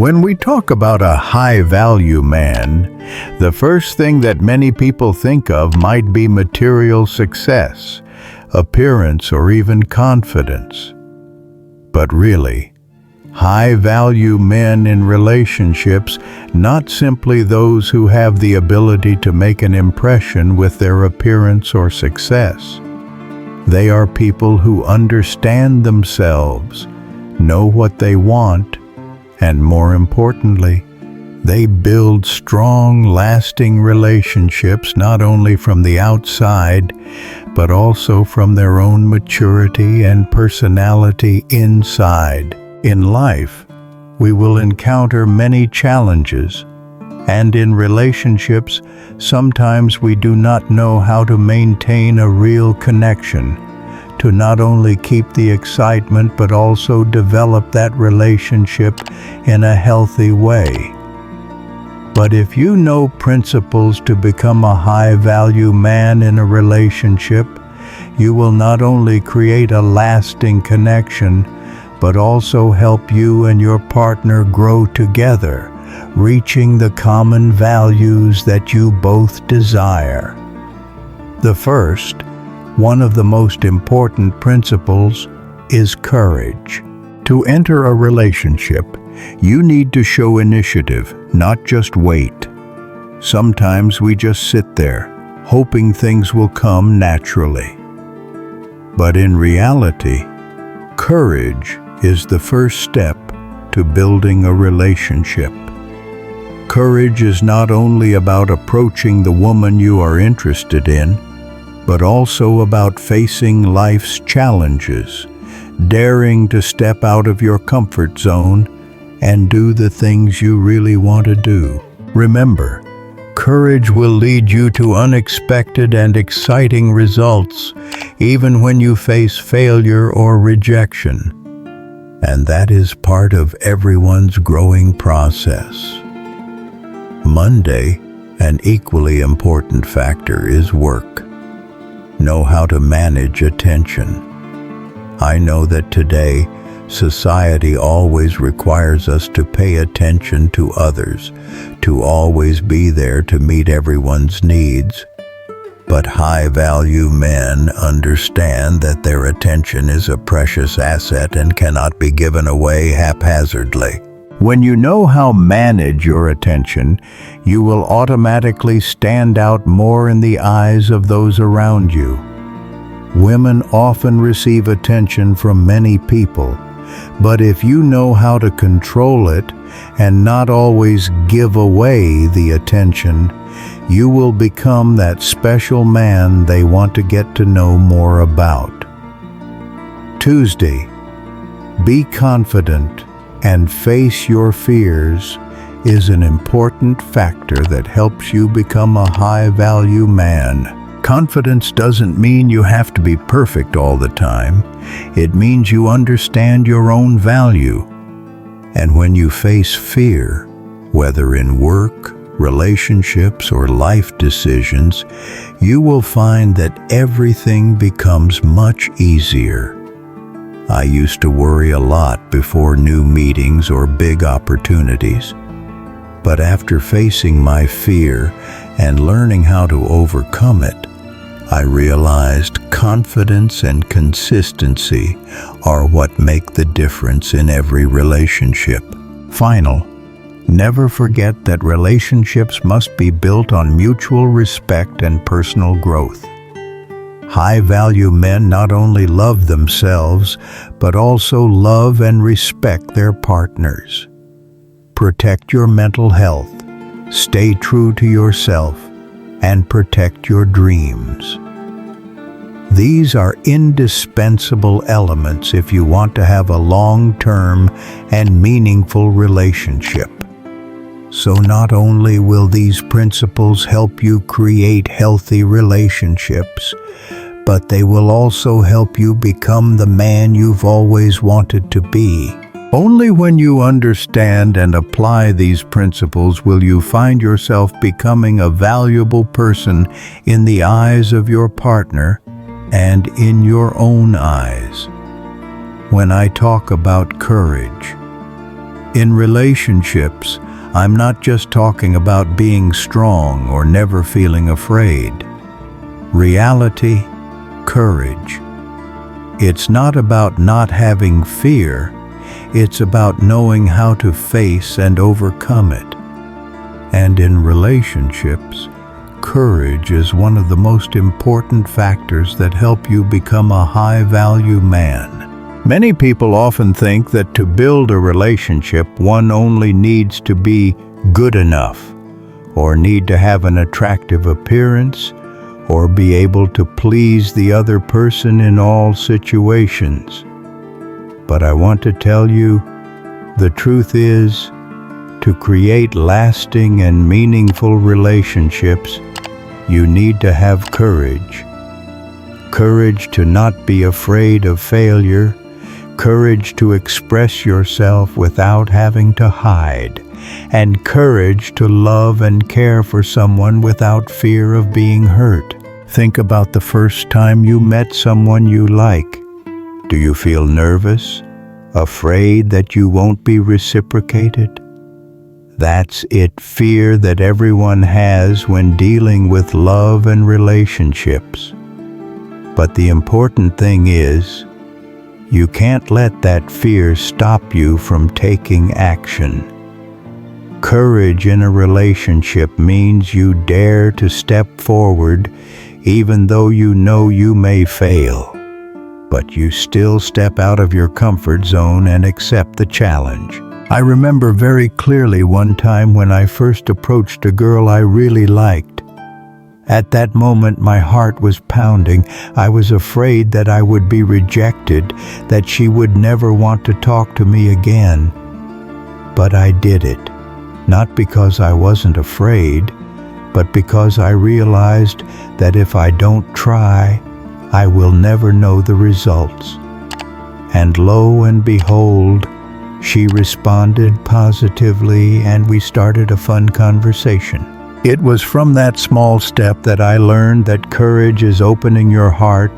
When we talk about a high-value man, the first thing that many people think of might be material success, appearance, or even confidence. But really, high-value men in relationships, not simply those who have the ability to make an impression with their appearance or success. They are people who understand themselves, know what they want, and more importantly, they build strong, lasting relationships not only from the outside, but also from their own maturity and personality inside. In life, we will encounter many challenges, and in relationships, sometimes we do not know how to maintain a real connection, to not only keep the excitement but also develop that relationship in a healthy way. But if you know principles to become a high-value man in a relationship, you will not only create a lasting connection, but also help you and your partner grow together, reaching the common values that you both desire. The first, one of the most important principles, is courage. To enter a relationship, you need to show initiative, not just wait. Sometimes we just sit there, hoping things will come naturally. But in reality, courage is the first step to building a relationship. Courage is not only about approaching the woman you are interested in, but also about facing life's challenges, daring to step out of your comfort zone and do the things you really want to do. Remember, courage will lead you to unexpected and exciting results, even when you face failure or rejection. And that is part of everyone's growing process. Monday, an equally important factor is work. Know how to manage attention. I know that today, society always requires us to pay attention to others, to always be there to meet everyone's needs. But high-value men understand that their attention is a precious asset and cannot be given away haphazardly. When you know how to manage your attention, you will automatically stand out more in the eyes of those around you. Women often receive attention from many people, but if you know how to control it and not always give away the attention, you will become that special man they want to get to know more about. Tuesday, be confident and face your fears is an important factor that helps you become a high-value man. Confidence doesn't mean you have to be perfect all the time. It means you understand your own value. And when you face fear, whether in work, relationships, or life decisions, you will find that everything becomes much easier. I used to worry a lot before new meetings or big opportunities. But after facing my fear and learning how to overcome it, I realized confidence and consistency are what make the difference in every relationship. Never forget that relationships must be built on mutual respect and personal growth. High-value men not only love themselves, but also love and respect their partners. Protect your mental health, stay true to yourself, and protect your dreams. These are indispensable elements if you want to have a long-term and meaningful relationship. So not only will these principles help you create healthy relationships, but they will also help you become the man you've always wanted to be. Only when you understand and apply these principles will you find yourself becoming a valuable person in the eyes of your partner and in your own eyes. When I talk about courage, In relationships, I'm not just talking about being strong or never feeling afraid. Reality, courage. It's not about not having fear, it's about knowing how to face and overcome it. And in relationships, courage is one of the most important factors that help you become a high-value man. Many people often think that to build a relationship, one only needs to be good enough, or need to have an attractive appearance, or be able to please the other person in all situations. But I want to tell you, the truth is, to create lasting and meaningful relationships, you need to have courage. Courage to not be afraid of failure, courage to express yourself without having to hide, and courage to love and care for someone without fear of being hurt. Think about the first time you met someone you like. Do you feel nervous, afraid that you won't be reciprocated? That's it, fear that everyone has when dealing with love and relationships. But the important thing is, you can't let that fear stop you from taking action. Courage in a relationship means you dare to step forward even though you know you may fail. But you still step out of your comfort zone and accept the challenge. I remember very clearly one time when I first approached a girl I really liked. At that moment, my heart was pounding. I was afraid that I would be rejected, that she would never want to talk to me again. But I did it, not because I wasn't afraid, but because I realized that if I don't try, I will never know the results. And lo and behold, she responded positively and we started a fun conversation. It was from that small step that I learned that courage is opening your heart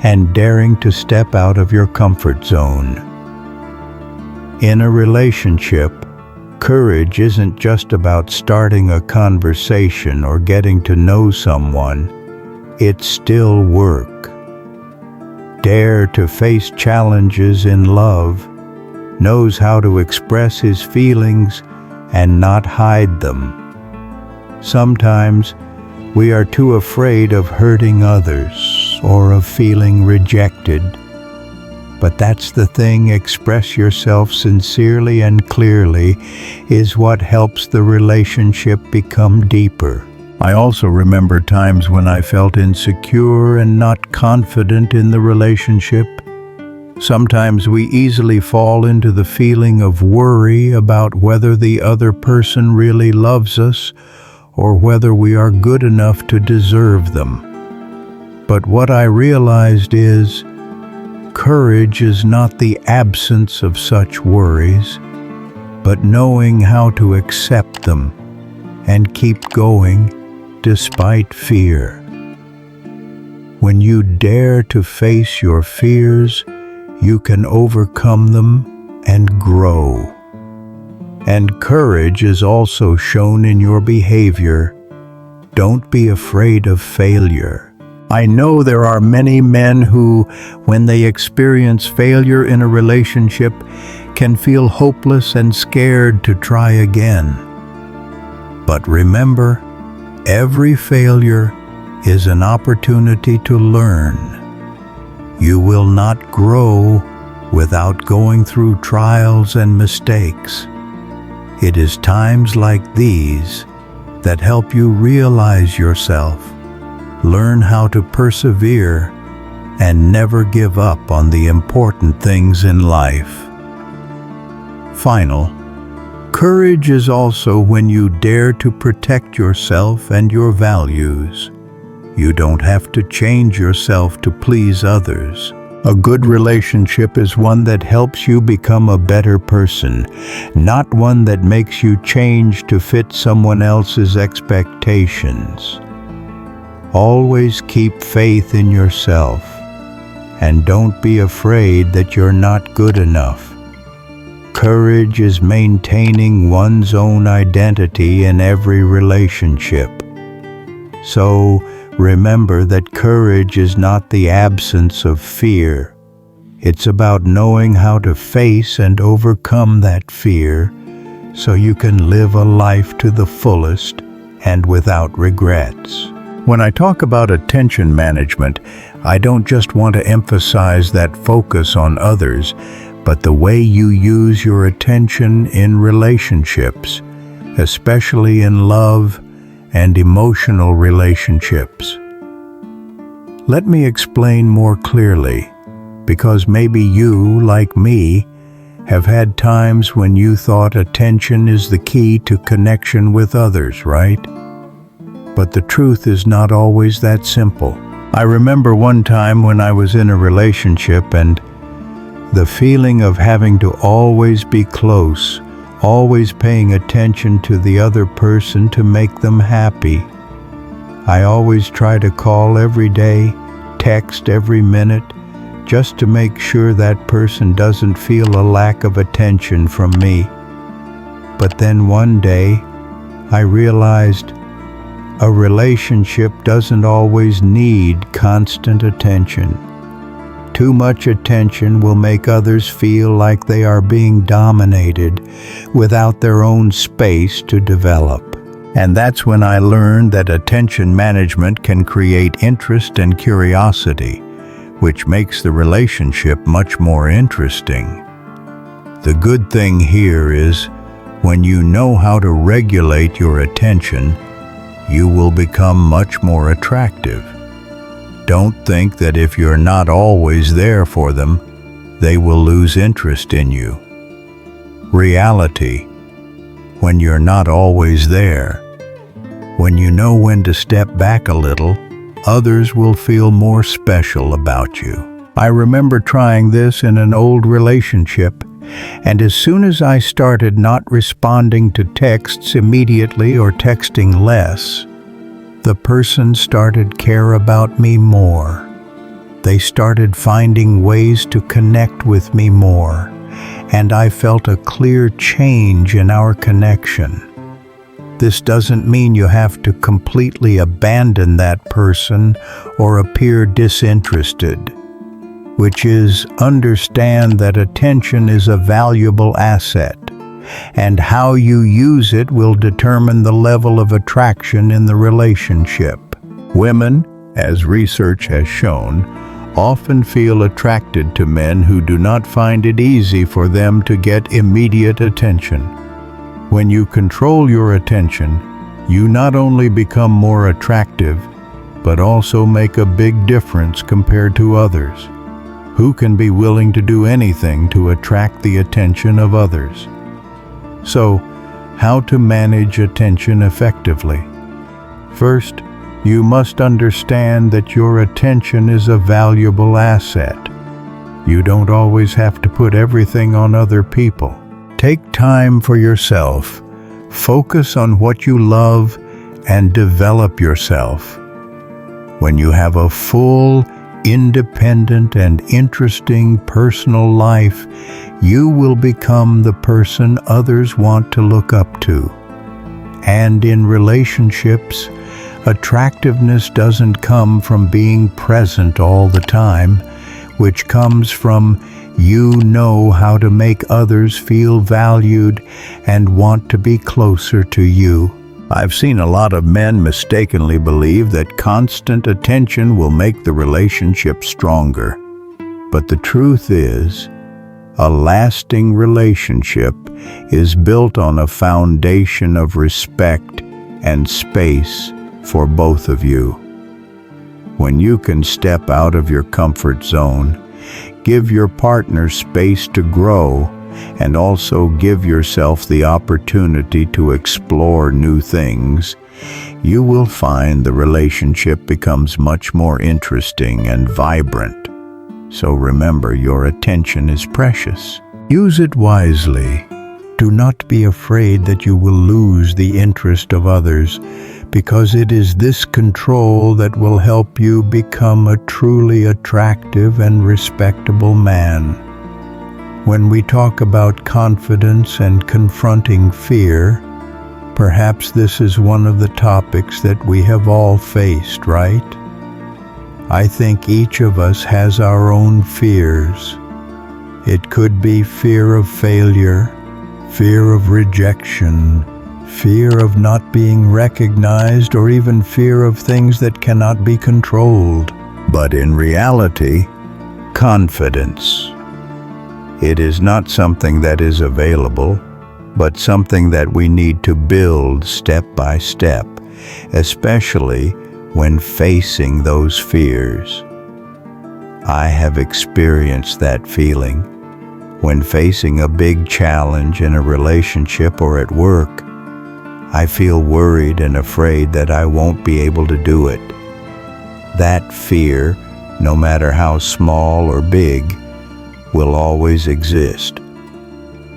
and daring to step out of your comfort zone. In a relationship, courage isn't just about starting a conversation or getting to know someone. It's still work. Dare to face challenges in love, knows how to express his feelings and not hide them. Sometimes we are too afraid of hurting others or of feeling rejected. But that's the thing, express yourself sincerely and clearly is what helps the relationship become deeper. I also remember times when I felt insecure and not confident in the relationship. Sometimes we easily fall into the feeling of worry about whether the other person really loves us or whether we are good enough to deserve them. But what I realized is, courage is not the absence of such worries, but knowing how to accept them and keep going despite fear. When you dare to face your fears, you can overcome them and grow. And courage is also shown in your behavior. Don't be afraid of failure. I know there are many men who, when they experience failure in a relationship, can feel hopeless and scared to try again. But remember, every failure is an opportunity to learn. You will not grow without going through trials and mistakes. It is times like these that help you realize yourself, learn how to persevere, and never give up on the important things in life. Final, courage is also when you dare to protect yourself and your values. You don't have to change yourself to please others. A good relationship is one that helps you become a better person, not one that makes you change to fit someone else's expectations. Always keep faith in yourself, and don't be afraid that you're not good enough. Courage is maintaining one's own identity in every relationship. So, remember that courage is not the absence of fear. It's about knowing how to face and overcome that fear so you can live a life to the fullest and without regrets. When I talk about attention management, I don't just want to emphasize that focus on others, but the way you use your attention in relationships, especially in love and emotional relationships. Let me explain more clearly, because maybe you, like me, have had times when you thought attention is the key to connection with others, right? But the truth is not always that simple. I remember one time when I was in a relationship and the feeling of having to always be close, always paying attention to the other person to make them happy. I always try to call every day, text every minute, just to make sure that person doesn't feel a lack of attention from me. But then one day, I realized a relationship doesn't always need constant attention. Too much attention will make others feel like they are being dominated without their own space to develop. And that's when I learned that attention management can create interest and curiosity, which makes the relationship much more interesting. The good thing here is, when you know how to regulate your attention, you will become much more attractive. Don't think that if you're not always there for them, they will lose interest in you. Reality, when you're not always there, when you know when to step back a little, others will feel more special about you. I remember trying this in an old relationship, and as soon as I started not responding to texts immediately or texting less, the person started care about me more. They started finding ways to connect with me more, and I felt a clear change in our connection. This doesn't mean you have to completely abandon that person or appear disinterested, which is, understand that attention is a valuable asset, and how you use it will determine the level of attraction in the relationship. Women, as research has shown, often feel attracted to men who do not find it easy for them to get immediate attention. When you control your attention, you not only become more attractive, but also make a big difference compared to others, who can be willing to do anything to attract the attention of others. So, how to manage attention effectively? First, you must understand that your attention is a valuable asset. You don't always have to put everything on other people. Take time for yourself, focus on what you love, and develop yourself. When you have a full, independent, and interesting personal life, you will become the person others want to look up to. And in relationships, attractiveness doesn't come from being present all the time, which comes from you know how to make others feel valued and want to be closer to you. I've seen a lot of men mistakenly believe that constant attention will make the relationship stronger. But the truth is, a lasting relationship is built on a foundation of respect and space for both of you. When you can step out of your comfort zone, give your partner space to grow, and also give yourself the opportunity to explore new things, you will find the relationship becomes much more interesting and vibrant. So remember, your attention is precious. Use it wisely. Do not be afraid that you will lose the interest of others, because it is this control that will help you become a truly attractive and respectable man. When we talk about confidence and confronting fear, perhaps this is one of the topics that we have all faced, right? I think each of us has our own fears. It could be fear of failure, fear of rejection, fear of not being recognized, or even fear of things that cannot be controlled. But in reality, confidence. It is not something that is available, but something that we need to build step by step, especially when facing those fears. I have experienced that feeling. When facing a big challenge in a relationship or at work, I feel worried and afraid that I won't be able to do it. That fear, no matter how small or big, will always exist.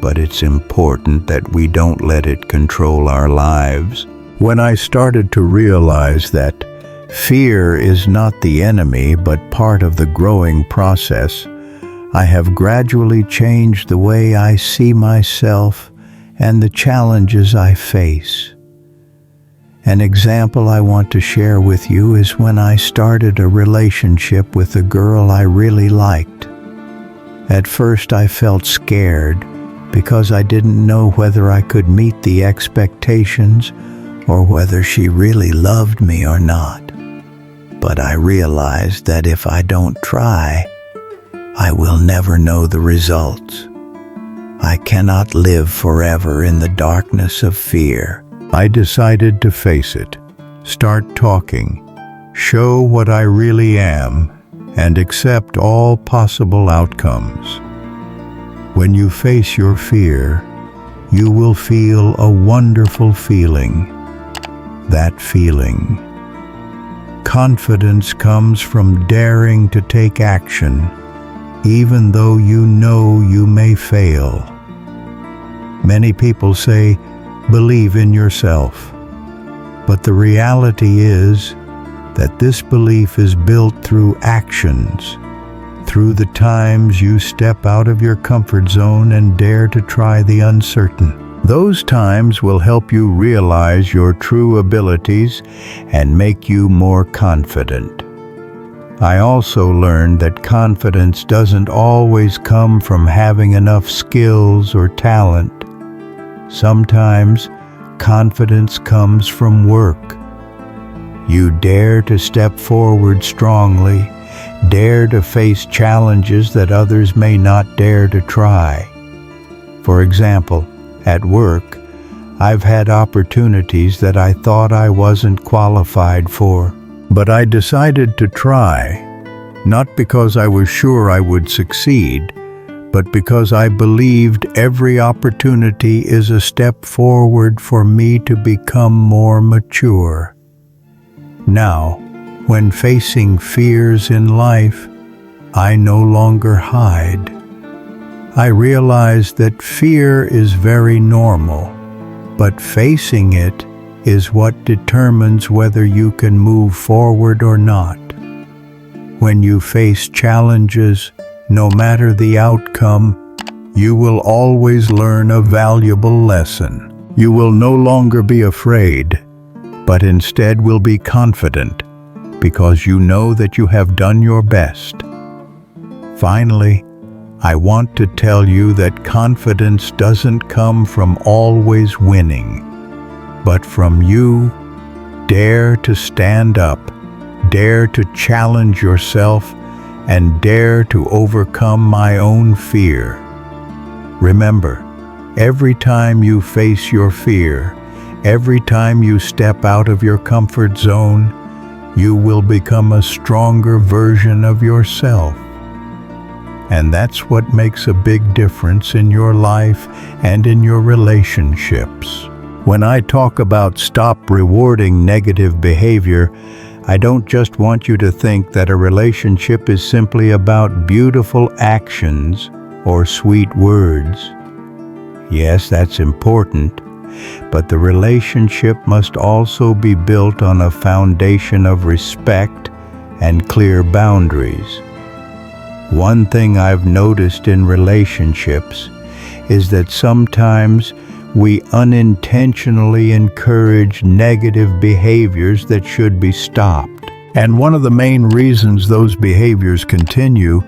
But it's important that we don't let it control our lives. When I started to realize that fear is not the enemy but part of the growing process, I have gradually changed the way I see myself and the challenges I face. An example I want to share with you is when I started a relationship with a girl I really liked. At first I felt scared because I didn't know whether I could meet the expectations or whether she really loved me or not. But I realized that if I don't try, I will never know the results. I cannot live forever in the darkness of fear. I decided to face it, start talking, show what I really am, and accept all possible outcomes. When you face your fear, you will feel a wonderful feeling. That feeling. Confidence comes from daring to take action, even though you know you may fail. Many people say, believe in yourself. But the reality is that this belief is built through actions, through the times you step out of your comfort zone and dare to try the uncertain. Those times will help you realize your true abilities and make you more confident. I also learned that confidence doesn't always come from having enough skills or talent. Sometimes confidence comes from work. You dare to step forward strongly, dare to face challenges that others may not dare to try. For example, at work, I've had opportunities that I thought I wasn't qualified for, but I decided to try, not because I was sure I would succeed, but because I believed every opportunity is a step forward for me to become more mature. Now, when facing fears in life, I no longer hide. I realize that fear is very normal, but facing it is what determines whether you can move forward or not. When you face challenges, no matter the outcome, you will always learn a valuable lesson. You will no longer be afraid, but instead will be confident, because you know that you have done your best. Finally, I want to tell you that confidence doesn't come from always winning, but from you dare to stand up, dare to challenge yourself, and dare to overcome my own fear. Remember, every time you face your fear, every time you step out of your comfort zone, you will become a stronger version of yourself. And that's what makes a big difference in your life and in your relationships. When I talk about stop rewarding negative behavior, I don't just want you to think that a relationship is simply about beautiful actions or sweet words. Yes, that's important, but the relationship must also be built on a foundation of respect and clear boundaries. One thing I've noticed in relationships is that sometimes we unintentionally encourage negative behaviors that should be stopped. And one of the main reasons those behaviors continue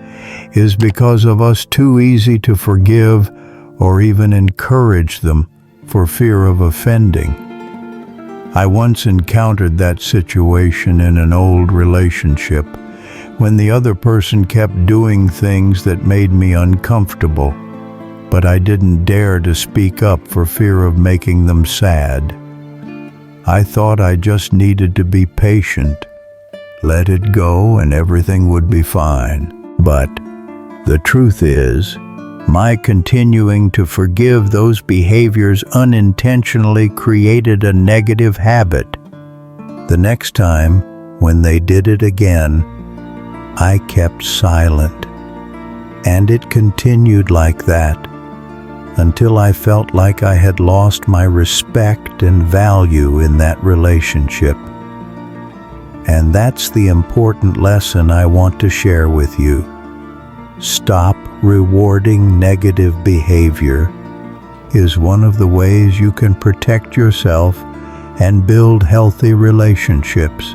is because of us too easy to forgive or even encourage them for fear of offending. I once encountered that situation in an old relationship when the other person kept doing things that made me uncomfortable, but I didn't dare to speak up for fear of making them sad. I thought I just needed to be patient, let it go, and everything would be fine. But the truth is, my continuing to forgive those behaviors unintentionally created a negative habit. The next time, when they did it again, I kept silent. And it continued like that until I felt like I had lost my respect and value in that relationship. And that's the important lesson I want to share with you. Stop rewarding negative behavior is one of the ways you can protect yourself and build healthy relationships.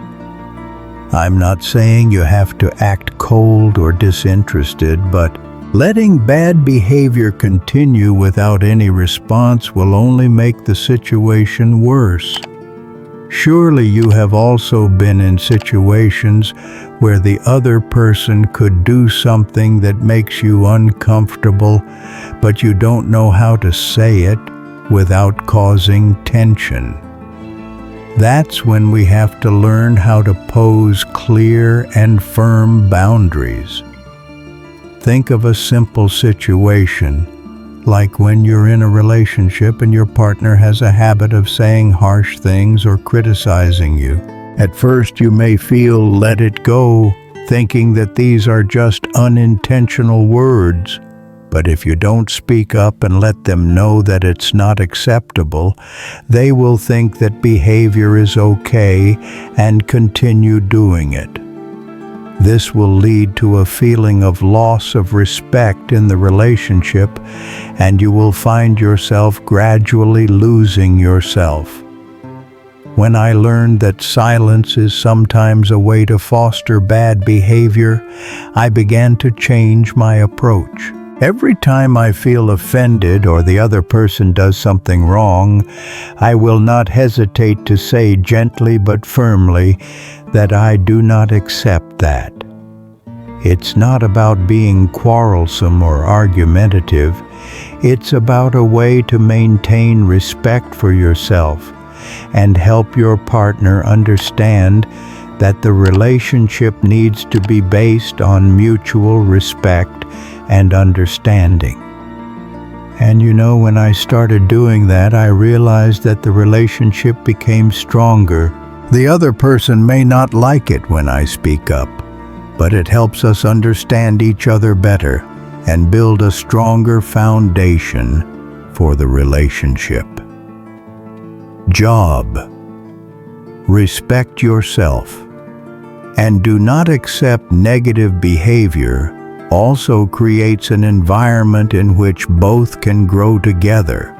I'm not saying you have to act cold or disinterested, but letting bad behavior continue without any response will only make the situation worse. Surely you have also been in situations where the other person could do something that makes you uncomfortable, but you don't know how to say it without causing tension. That's when we have to learn how to pose clear and firm boundaries. Think of a simple situation, like when you're in a relationship and your partner has a habit of saying harsh things or criticizing you. At first you may feel let it go, thinking that these are just unintentional words. But if you don't speak up and let them know that it's not acceptable, they will think that behavior is okay and continue doing it. This will lead to a feeling of loss of respect in the relationship, and you will find yourself gradually losing yourself. When I learned that silence is sometimes a way to foster bad behavior, I began to change my approach. Every time I feel offended or the other person does something wrong, I will not hesitate to say gently but firmly that I do not accept that. It's not about being quarrelsome or argumentative. It's about a way to maintain respect for yourself and help your partner understand that the relationship needs to be based on mutual respect and understanding. And when I started doing that, I realized that the relationship became stronger. The other person may not like it when I speak up, but it helps us understand each other better and build a stronger foundation for the relationship. Job: respect yourself and do not accept negative behavior. Also creates an environment in which both can grow together.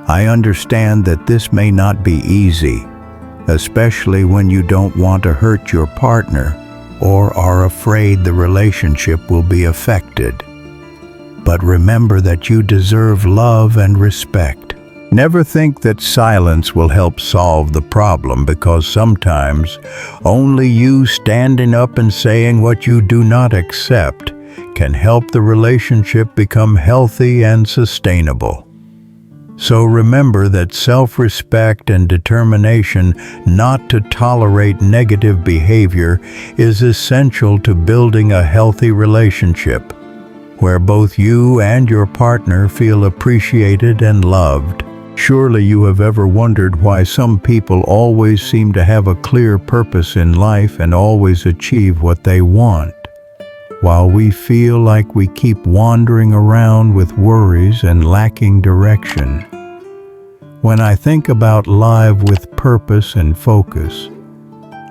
I understand that this may not be easy, especially when you don't want to hurt your partner or are afraid the relationship will be affected. But remember that you deserve love and respect. Never think that silence will help solve the problem, because sometimes only you standing up and saying what you do not accept can help the relationship become healthy and sustainable. So remember that self-respect and determination not to tolerate negative behavior is essential to building a healthy relationship, where both you and your partner feel appreciated and loved. Surely you have ever wondered why some people always seem to have a clear purpose in life and always achieve what they want, while we feel like we keep wandering around with worries and lacking direction. When I think about life with purpose and focus,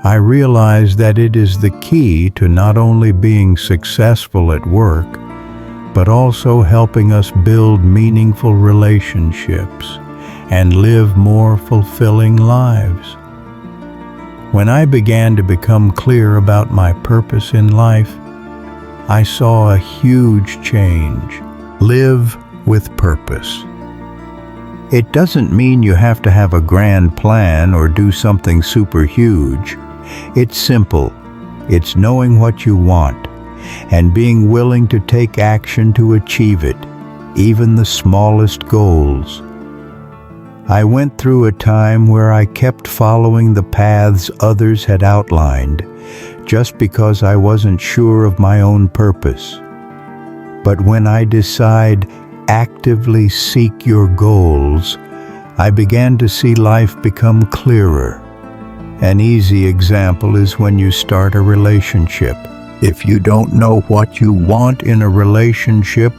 I realize that it is the key to not only being successful at work, but also helping us build meaningful relationships and live more fulfilling lives. When I began to become clear about my purpose in life, I saw a huge change. Live with purpose. It doesn't mean you have to have a grand plan or do something super huge. It's simple. It's knowing what you want and being willing to take action to achieve it, even the smallest goals. I went through a time where I kept following the paths others had outlined just because I wasn't sure of my own purpose. But when I decide actively seek your goals, I began to see life become clearer. An easy example is when you start a relationship. If you don't know what you want in a relationship,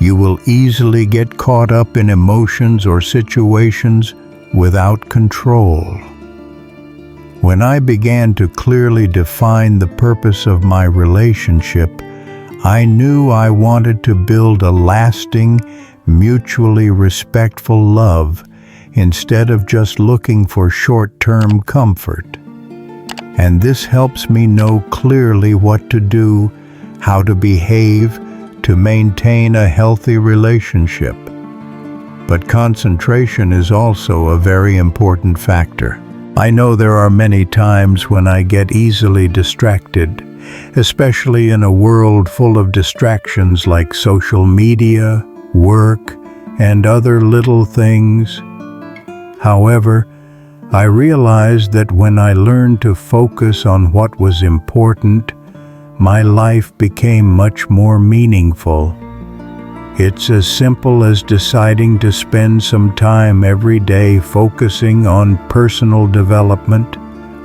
you will easily get caught up in emotions or situations without control. When I began to clearly define the purpose of my relationship, I knew I wanted to build a lasting, mutually respectful love instead of just looking for short-term comfort. And this helps me know clearly what to do, how to behave, to maintain a healthy relationship. But concentration is also a very important factor. I know there are many times when I get easily distracted, especially in a world full of distractions like social media, work, and other little things. However, I realized that when I learned to focus on what was important, my life became much more meaningful. It's as simple as deciding to spend some time every day focusing on personal development,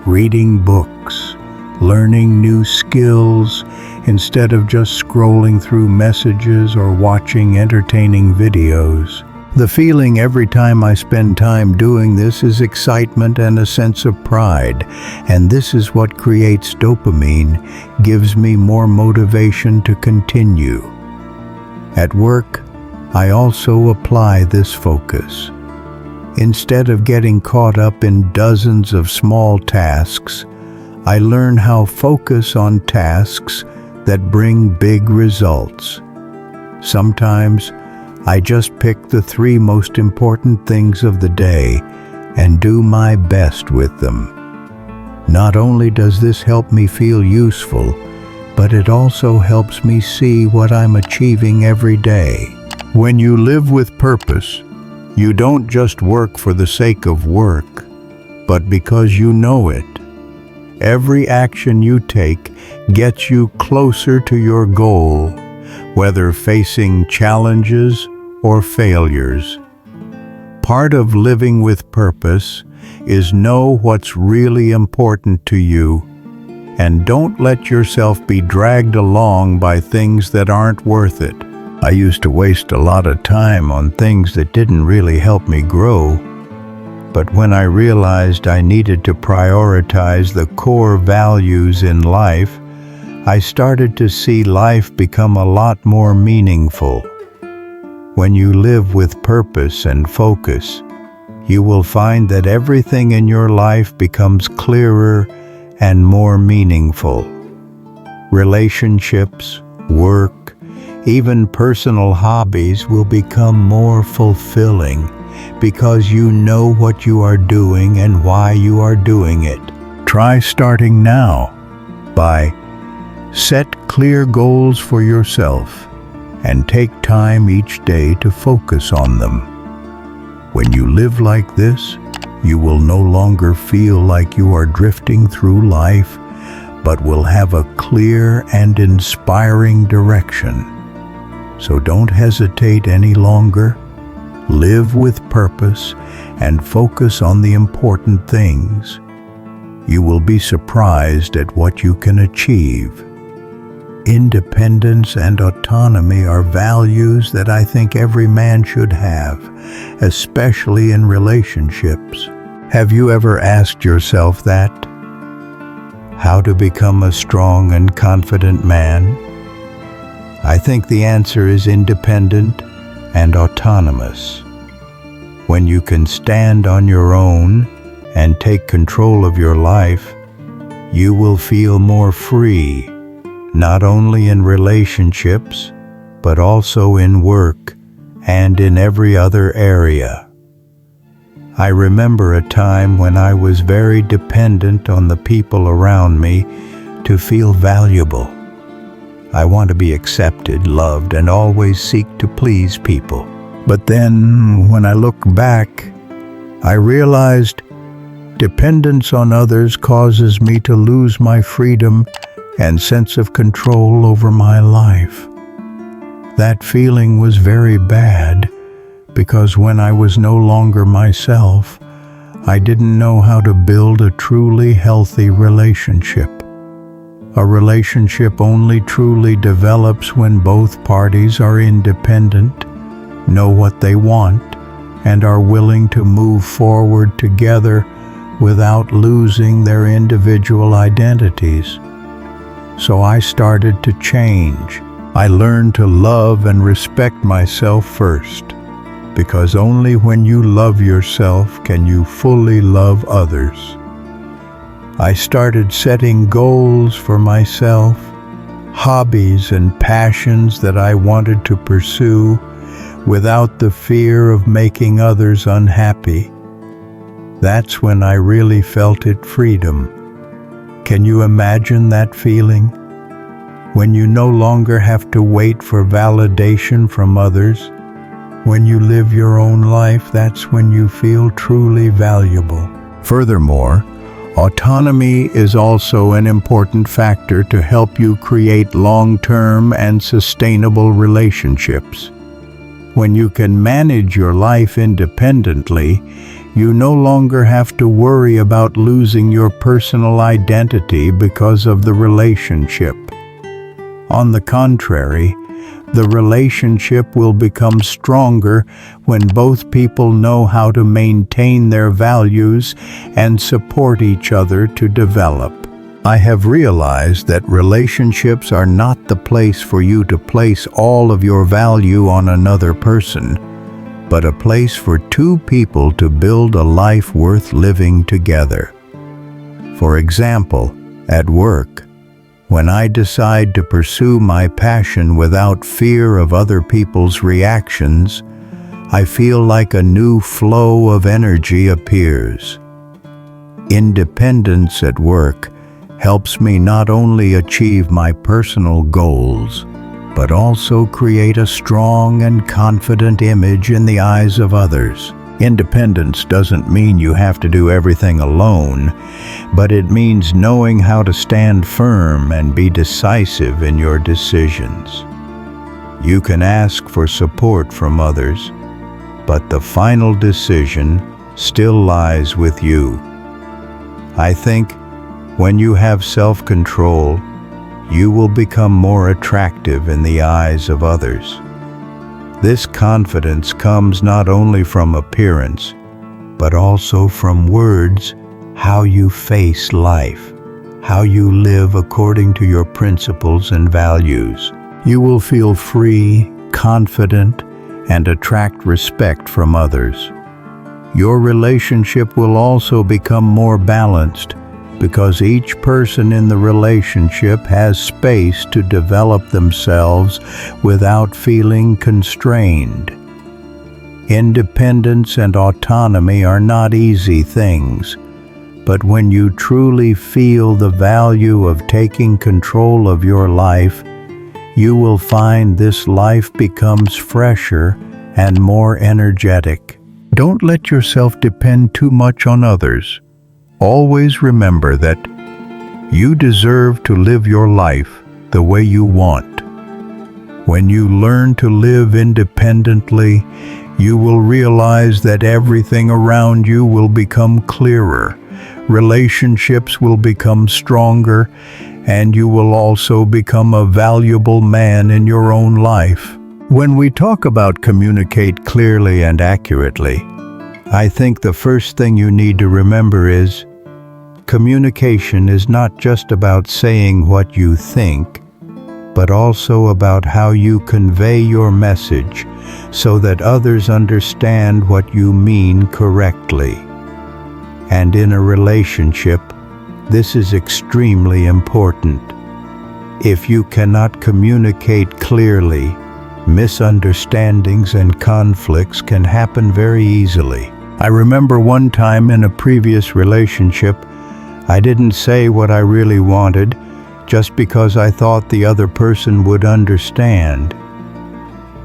reading books, learning new skills, instead of just scrolling through messages or watching entertaining videos. The feeling every time I spend time doing this is excitement and a sense of pride, and this is what creates dopamine, gives me more motivation to continue. At work, I also apply this focus. Instead of getting caught up in dozens of small tasks, I learn how to focus on tasks that bring big results. Sometimes, I just pick the 3 most important things of the day and do my best with them. Not only does this help me feel useful, but it also helps me see what I'm achieving every day. When you live with purpose, you don't just work for the sake of work, but because you know it. Every action you take gets you closer to your goal, whether facing challenges or failures. Part of living with purpose is know what's really important to you, and don't let yourself be dragged along by things that aren't worth it. I used to waste a lot of time on things that didn't really help me grow, but when I realized I needed to prioritize the core values in life, I started to see life become a lot more meaningful. When you live with purpose and focus, you will find that everything in your life becomes clearer and more meaningful. Relationships, work, even personal hobbies will become more fulfilling because you know what you are doing and why you are doing it. Try starting now by set clear goals for yourself and take time each day to focus on them. When you live like this, you will no longer feel like you are drifting through life, but will have a clear and inspiring direction. So don't hesitate any longer. Live with purpose and focus on the important things. You will be surprised at what you can achieve. Independence and autonomy are values that I think every man should have, especially in relationships. Have you ever asked yourself that? How to become a strong and confident man? I think the answer is independent and autonomous. When you can stand on your own and take control of your life, you will feel more free, not only in relationships, but also in work and in every other area. I remember a time when I was very dependent on the people around me to feel valuable. I want to be accepted, loved, and always seek to please people. But then, when I look back, I realized dependence on others causes me to lose my freedom and sense of control over my life. That feeling was very bad because when I was no longer myself, I didn't know how to build a truly healthy relationship. A relationship only truly develops when both parties are independent, know what they want, and are willing to move forward together without losing their individual identities. So I started to change. I learned to love and respect myself first, because only when you love yourself can you fully love others. I started setting goals for myself, hobbies and passions that I wanted to pursue without the fear of making others unhappy. That's when I really felt it freedom. Can you imagine that feeling? When you no longer have to wait for validation from others, when you live your own life, that's when you feel truly valuable. Furthermore, autonomy is also an important factor to help you create long-term and sustainable relationships. When you can manage your life independently, you no longer have to worry about losing your personal identity because of the relationship. On the contrary, the relationship will become stronger when both people know how to maintain their values and support each other to develop. I have realized that relationships are not the place for you to place all of your value on another person, but a place for two people to build a life worth living together. For example, at work, when I decide to pursue my passion without fear of other people's reactions, I feel like a new flow of energy appears. Independence at work helps me not only achieve my personal goals, but also create a strong and confident image in the eyes of others. Independence doesn't mean you have to do everything alone, but it means knowing how to stand firm and be decisive in your decisions. You can ask for support from others, but the final decision still lies with you. I think when you have self-control, you will become more attractive in the eyes of others. This confidence comes not only from appearance, but also from words, how you face life, how you live according to your principles and values. You will feel free, confident, and attract respect from others. Your relationship will also become more balanced because each person in the relationship has space to develop themselves without feeling constrained. Independence and autonomy are not easy things, but when you truly feel the value of taking control of your life, you will find this life becomes fresher and more energetic. Don't let yourself depend too much on others. Always remember that you deserve to live your life the way you want. When you learn to live independently, you will realize that everything around you will become clearer, relationships will become stronger, and you will also become a valuable man in your own life. When we talk about communicate clearly and accurately, I think the first thing you need to remember is Communication is not just about saying what you think, but also about how you convey your message so that others understand what you mean correctly. And in a relationship, this is extremely important. If you cannot communicate clearly, misunderstandings and conflicts can happen very easily. I remember one time in a previous relationship, I didn't say what I really wanted just because I thought the other person would understand.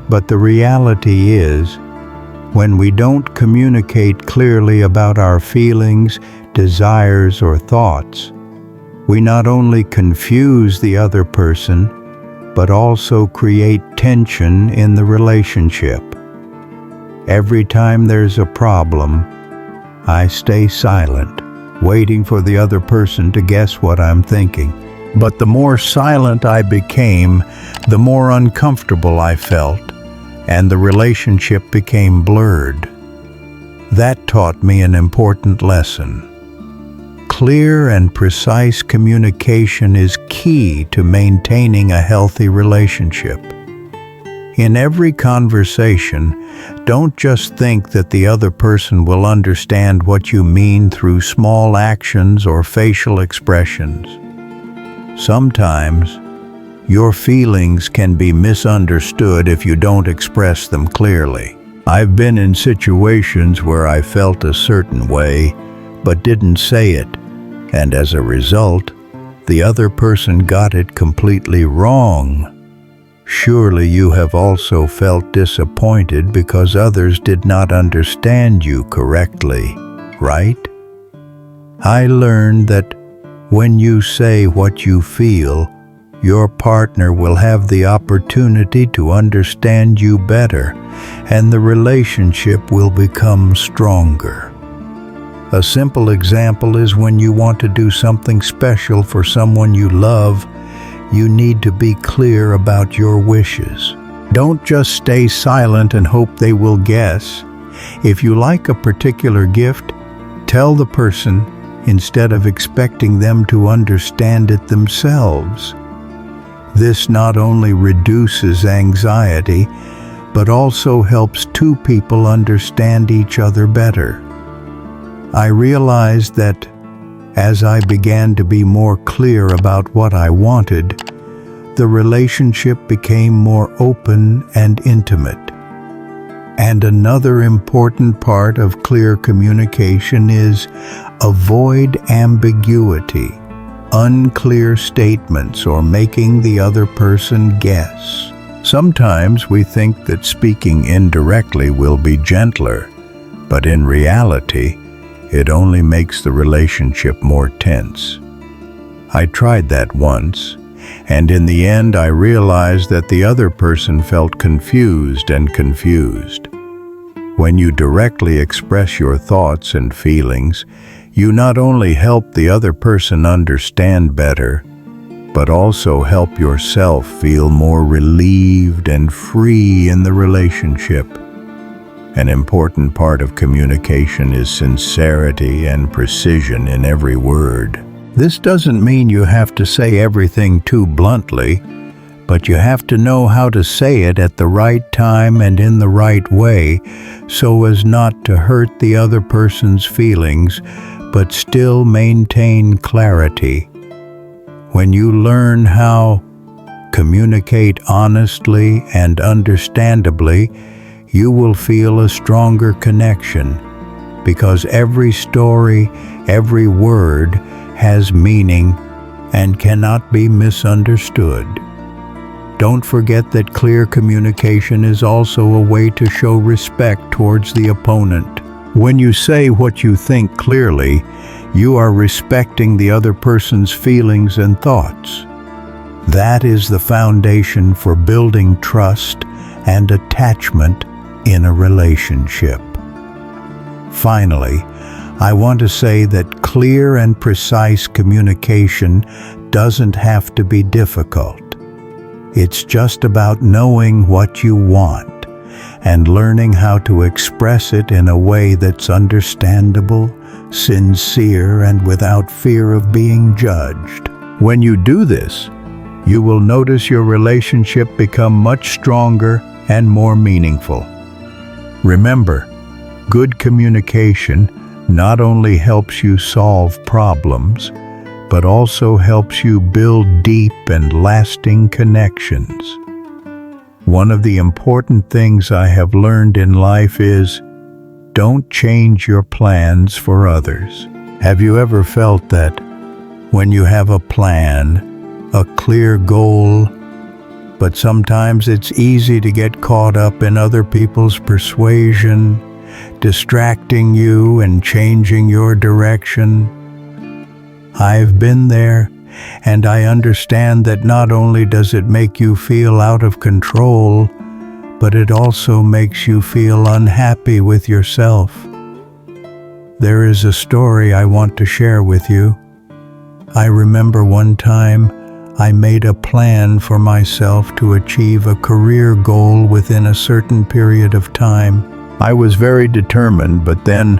But the reality is, when we don't communicate clearly about our feelings, desires, or thoughts, we not only confuse the other person, but also create tension in the relationship. Every time there's a problem, I stay silent, waiting for the other person to guess what I'm thinking. But the more silent I became, the more uncomfortable I felt, and the relationship became blurred. That taught me an important lesson. Clear and precise communication is key to maintaining a healthy relationship. In every conversation, don't just think that the other person will understand what you mean through small actions or facial expressions. Sometimes, your feelings can be misunderstood if you don't express them clearly. I've been in situations where I felt a certain way, but didn't say it, and as a result, the other person got it completely wrong. Surely you have also felt disappointed because others did not understand you correctly, right? I learned that when you say what you feel, your partner will have the opportunity to understand you better, and the relationship will become stronger. A simple example is when you want to do something special for someone you love, you need to be clear about your wishes. Don't just stay silent and hope they will guess. If you like a particular gift, tell the person instead of expecting them to understand it themselves. This not only reduces anxiety, but also helps two people understand each other better. I realized that as I began to be more clear about what I wanted, the relationship became more open and intimate. And another important part of clear communication is avoid ambiguity, unclear statements, or making the other person guess. Sometimes we think that speaking indirectly will be gentler, but in reality, it only makes the relationship more tense. I tried that once, and in the end I realized that the other person felt confused. When you directly express your thoughts and feelings, you not only help the other person understand better, but also help yourself feel more relieved and free in the relationship. An important part of communication is sincerity and precision in every word. This doesn't mean you have to say everything too bluntly, but you have to know how to say it at the right time and in the right way so as not to hurt the other person's feelings, but still maintain clarity. When you learn how to communicate honestly and understandably, you will feel a stronger connection, because every story, every word has meaning and cannot be misunderstood. Don't forget that clear communication is also a way to show respect towards the opponent. When you say what you think clearly, you are respecting the other person's feelings and thoughts. That is the foundation for building trust and attachment in a relationship. Finally, I want to say that clear and precise communication doesn't have to be difficult. It's just about knowing what you want, and learning how to express it in a way that's understandable, sincere, and without fear of being judged. When you do this, you will notice your relationship become much stronger and more meaningful. Remember, good communication not only helps you solve problems, but also helps you build deep and lasting connections. One of the important things I have learned in life is, don't change your plans for others. Have you ever felt that when you have a plan, a clear goal, but sometimes it's easy to get caught up in other people's persuasion, distracting you and changing your direction? I've been there, and I understand that not only does it make you feel out of control, but it also makes you feel unhappy with yourself. There is a story I want to share with you. I remember one time I made a plan for myself to achieve a career goal within a certain period of time. I was very determined, but then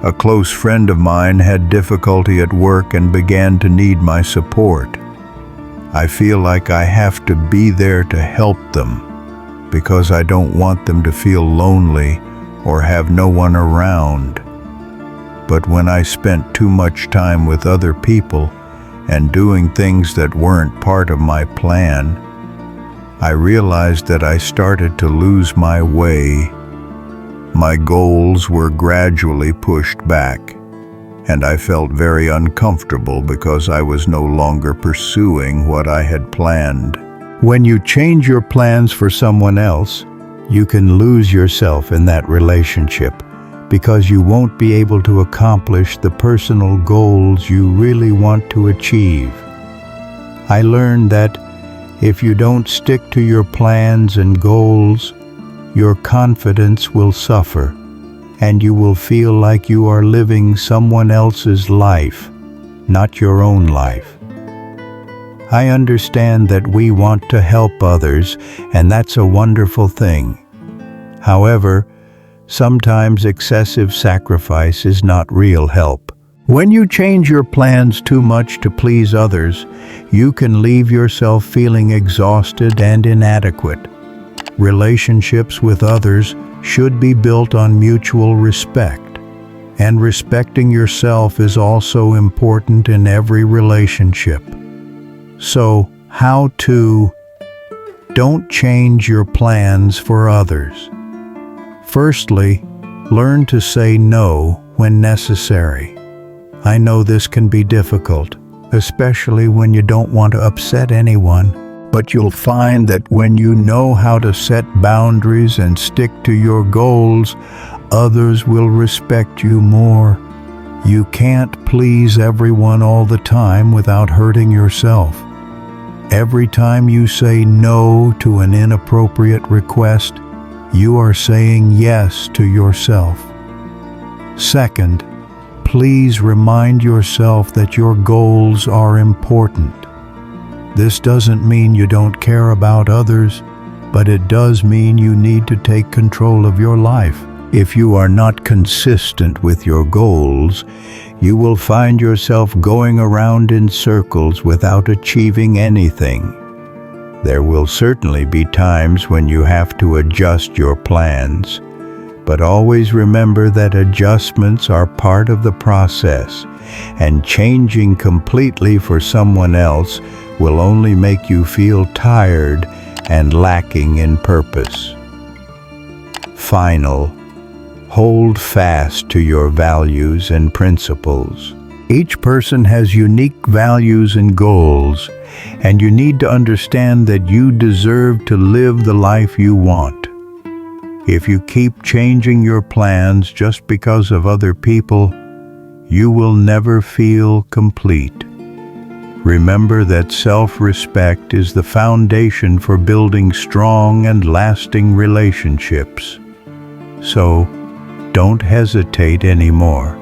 a close friend of mine had difficulty at work and began to need my support. I feel like I have to be there to help them because I don't want them to feel lonely or have no one around. But when I spent too much time with other people and doing things that weren't part of my plan, I realized that I started to lose my way. My goals were gradually pushed back, and I felt very uncomfortable because I was no longer pursuing what I had planned. When you change your plans for someone else, you can lose yourself in that relationship because you won't be able to accomplish the personal goals you really want to achieve. I learned that if you don't stick to your plans and goals, your confidence will suffer, and you will feel like you are living someone else's life, not your own life. I understand that we want to help others, and that's a wonderful thing. However, sometimes excessive sacrifice is not real help. When you change your plans too much to please others, you can leave yourself feeling exhausted and inadequate. Relationships with others should be built on mutual respect, and respecting yourself is also important in every relationship. So, how to don't change your plans for others. Firstly, learn to say no when necessary. I know this can be difficult, especially when you don't want to upset anyone, but you'll find that when you know how to set boundaries and stick to your goals, others will respect you more. You can't please everyone all the time without hurting yourself. Every time you say no to an inappropriate request, you are saying yes to yourself. Second, please remind yourself that your goals are important. This doesn't mean you don't care about others, but it does mean you need to take control of your life. If you are not consistent with your goals, you will find yourself going around in circles without achieving anything. There will certainly be times when you have to adjust your plans, but always remember that adjustments are part of the process, and changing completely for someone else will only make you feel tired and lacking in purpose. Hold fast to your values and principles. Each person has unique values and goals, and you need to understand that you deserve to live the life you want. If you keep changing your plans just because of other people, you will never feel complete. Remember that self-respect is the foundation for building strong and lasting relationships. So, don't hesitate anymore.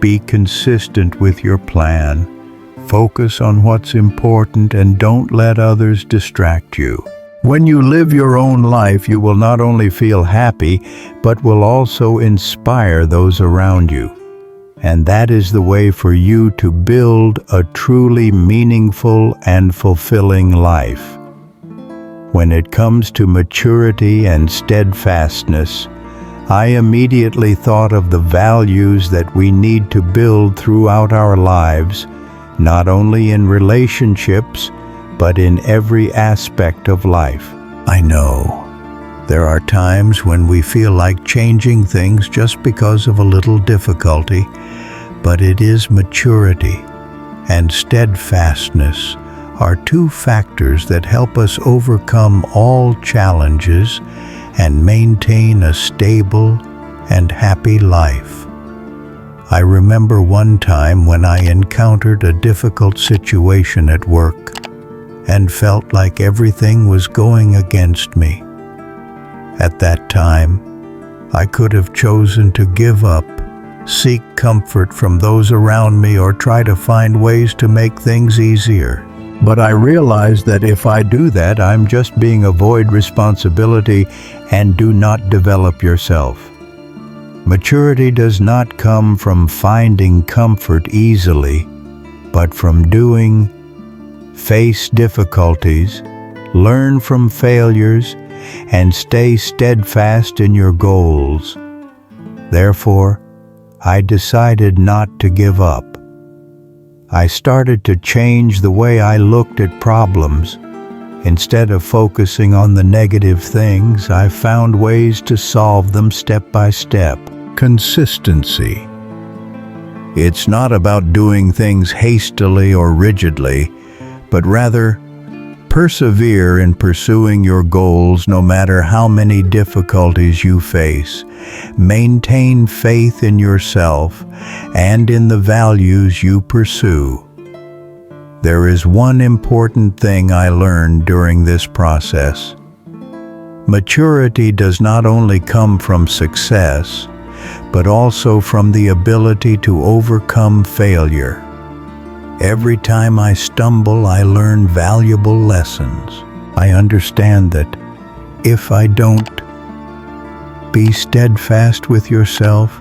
Be consistent with your plan. Focus on what's important and don't let others distract you. When you live your own life, you will not only feel happy, but will also inspire those around you. And that is the way for you to build a truly meaningful and fulfilling life. When it comes to maturity and steadfastness, I immediately thought of the values that we need to build throughout our lives, not only in relationships, but in every aspect of life. I know there are times when we feel like changing things just because of a little difficulty, but it is maturity and steadfastness are two factors that help us overcome all challenges and maintain a stable and happy life. I remember one time when I encountered a difficult situation at work and felt like everything was going against me. At that time, I could have chosen to give up, seek comfort from those around me, or try to find ways to make things easier. But I realized that if I do that, I'm just being avoid responsibility and do not develop yourself. Maturity does not come from finding comfort easily, but from doing, face difficulties, learn from failures, and stay steadfast in your goals. Therefore, I decided not to give up. I started to change the way I looked at problems. Instead of focusing on the negative things, I found ways to solve them step by step. Consistency. It's not about doing things hastily or rigidly, but rather persevere in pursuing your goals no matter how many difficulties you face. Maintain faith in yourself and in the values you pursue. There is one important thing I learned during this process. Maturity does not only come from success, but also from the ability to overcome failure. Every time I stumble, I learn valuable lessons. I understand that if I don't be steadfast with yourself,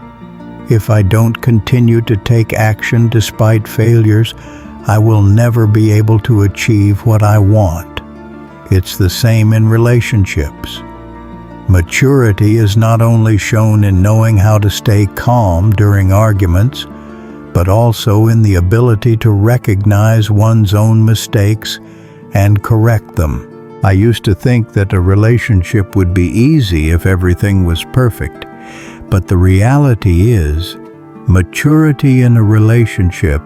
if I don't continue to take action despite failures, I will never be able to achieve what I want. It's the same in relationships. Maturity is not only shown in knowing how to stay calm during arguments, but also in the ability to recognize one's own mistakes and correct them. I used to think that a relationship would be easy if everything was perfect, but the reality is, maturity in a relationship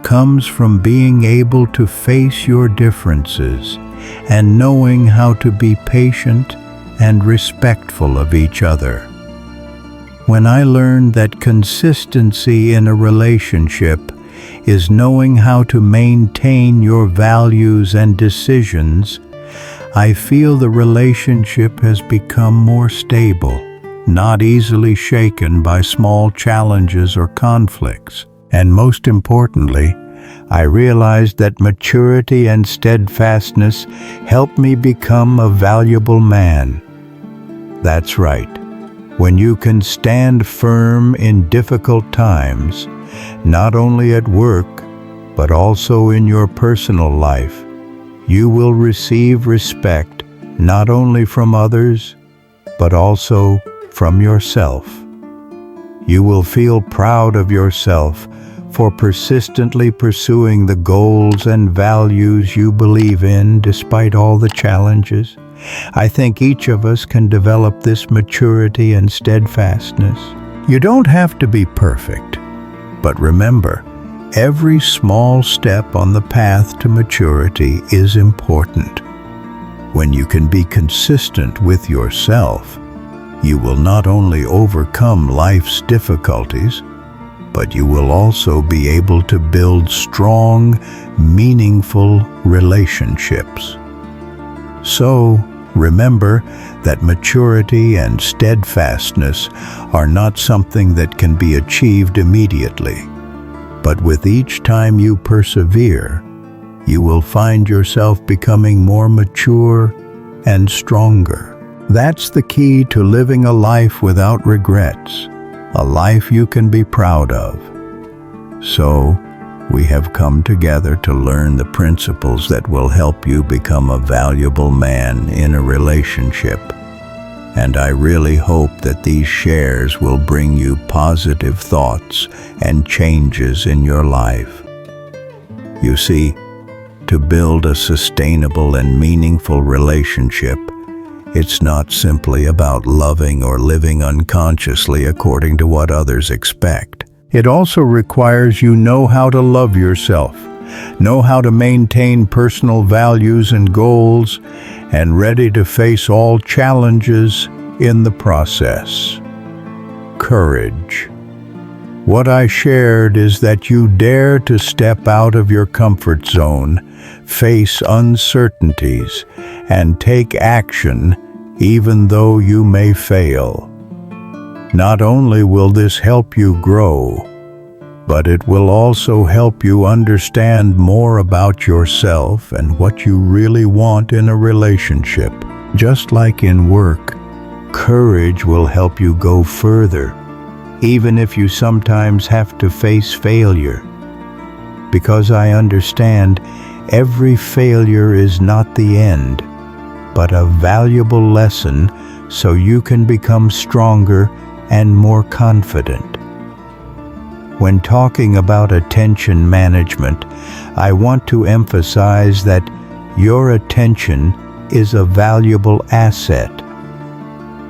comes from being able to face your differences and knowing how to be patient and respectful of each other. When I learned that consistency in a relationship is knowing how to maintain your values and decisions, I feel the relationship has become more stable, not easily shaken by small challenges or conflicts. And most importantly, I realized that maturity and steadfastness help me become a valuable man. That's right. When you can stand firm in difficult times, not only at work, but also in your personal life, you will receive respect not only from others, but also from yourself. You will feel proud of yourself for persistently pursuing the goals and values you believe in despite all the challenges. I think each of us can develop this maturity and steadfastness. You don't have to be perfect, but remember, every small step on the path to maturity is important. When you can be consistent with yourself, you will not only overcome life's difficulties, but you will also be able to build strong, meaningful relationships. So, remember that maturity and steadfastness are not something that can be achieved immediately, but with each time you persevere, you will find yourself becoming more mature, and stronger. That's the key to living a life without regrets, a life you can be proud of. So, we have come together to learn the principles that will help you become a valuable man in a relationship. And I really hope that these shares will bring you positive thoughts and changes in your life. You see, to build a sustainable and meaningful relationship, it's not simply about loving or living unconsciously according to what others expect. It also requires you know how to love yourself, know how to maintain personal values and goals, and ready to face all challenges in the process. Courage. What I shared is that you dare to step out of your comfort zone, face uncertainties, and take action even though you may fail. Not only will this help you grow, but it will also help you understand more about yourself and what you really want in a relationship. Just like in work, courage will help you go further, even if you sometimes have to face failure. Because I understand every failure is not the end, but a valuable lesson so you can become stronger and more confident. When talking about attention management, I want to emphasize that your attention is a valuable asset.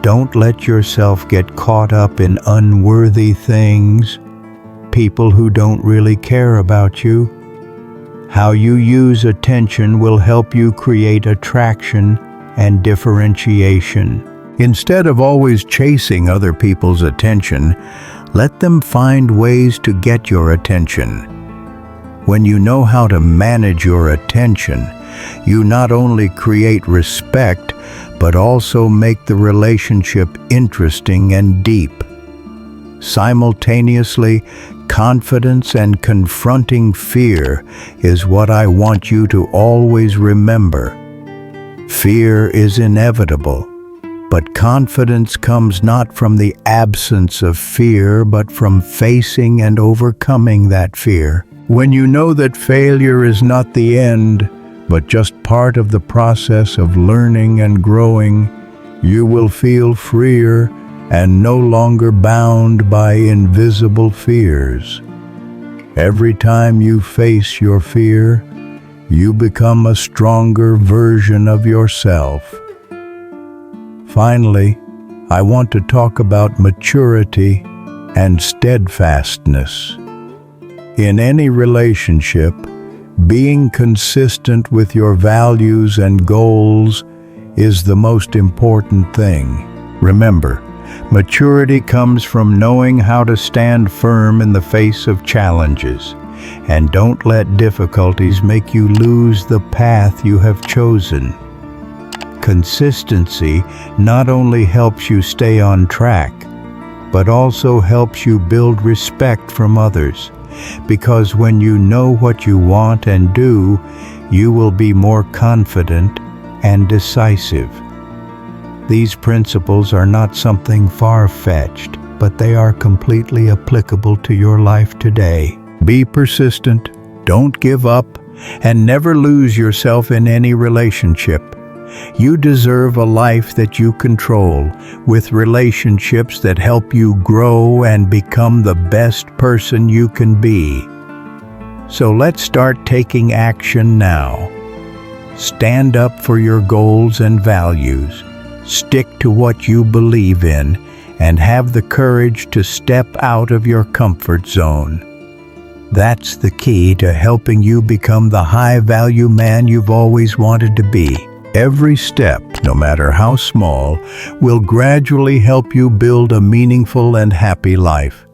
Don't let yourself get caught up in unworthy things, people who don't really care about you. How you use attention will help you create attraction and differentiation. Instead of always chasing other people's attention, let them find ways to get your attention. When you know how to manage your attention, you not only create respect, but also make the relationship interesting and deep. Simultaneously, confidence and confronting fear is what I want you to always remember. Fear is inevitable, but confidence comes not from the absence of fear, but from facing and overcoming that fear. When you know that failure is not the end, but just part of the process of learning and growing, you will feel freer and no longer bound by invisible fears. Every time you face your fear, you become a stronger version of yourself. Finally, I want to talk about maturity and steadfastness. In any relationship, being consistent with your values and goals is the most important thing. Remember, maturity comes from knowing how to stand firm in the face of challenges, and don't let difficulties make you lose the path you have chosen. Consistency not only helps you stay on track, but also helps you build respect from others, because when you know what you want and do, you will be more confident and decisive. These principles are not something far-fetched, but they are completely applicable to your life today. Be persistent, don't give up, and never lose yourself in any relationship. You deserve a life that you control, with relationships that help you grow and become the best person you can be. So let's start taking action now. Stand up for your goals and values. Stick to what you believe in, and have the courage to step out of your comfort zone. That's the key to helping you become the high-value man you've always wanted to be. Every step, no matter how small, will gradually help you build a meaningful and happy life.